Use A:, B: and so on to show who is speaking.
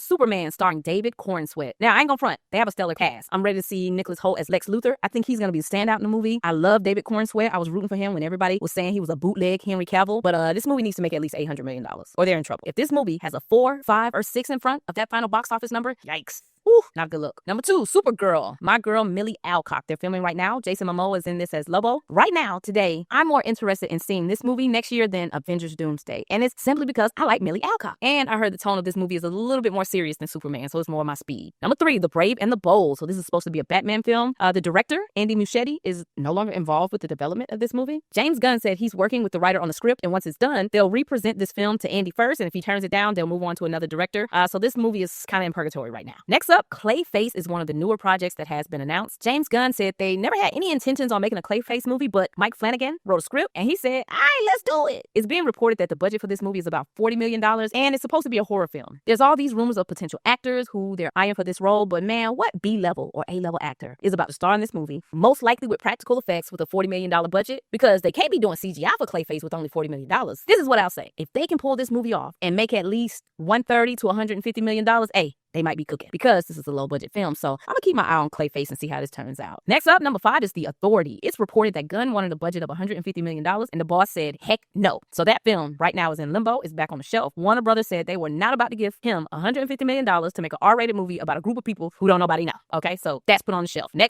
A: Superman starring David Cornsweet. Now, I ain't gonna front. They have a stellar cast. I'm ready to see Nicholas Hoult as Lex Luthor. I think he's gonna be the standout in the movie. I love David Cornsweet. I was rooting for him when everybody was saying he was a bootleg Henry Cavill. But this movie needs to make at least $800 million or they're in trouble. If this movie has a 4, 5, or 6 in front of that final box office number, yikes. Whew, not a good look. Number 2, Supergirl. My girl, Millie Alcock. They're filming right now. Jason Momoa is in this as Lobo. Right now, today, I'm more interested in seeing this movie next year than Avengers Doomsday. And it's simply because I like Millie Alcock. And I heard the tone of this movie is a little bit more serious than Superman, so it's more my speed. Number 3, The Brave and the Bold. So this is supposed to be a Batman film. The director, Andy Muschietti, is no longer involved with the development of this movie. James Gunn said he's working with the writer on the script, and once it's done, they'll represent this film to Andy first, and if he turns it down, they'll move on to another director. So this movie is kind of in purgatory right now. Next up, Clayface is one of the newer projects that has been announced. James Gunn said they never had any intentions on making a Clayface movie, but Mike Flanagan wrote a script and he said, all right, let's do it. It's being reported that the budget for this movie is about $40 million and it's supposed to be a horror film. There's all these rumors of potential actors who they're eyeing for this role, but man, what B-level or A-level actor is about to star in this movie, most likely with practical effects with a $40 million budget? Because they can't be doing CGI for Clayface with only $40 million. This is what I'll say. If they can pull this movie off and make at least $130 to $150 million, hey, they might be cooking because this is a low budget film. So I'm gonna keep my eye on Clayface and see how this turns out. Next up, number 5 is The Authority. It's reported that Gunn wanted a budget of $150 million and the boss said, heck no. So that film right now is in limbo. It's back on the shelf. Warner Brothers said they were not about to give him $150 million to make an R-rated movie about a group of people who don't nobody know. Okay, so that's put on the shelf. Next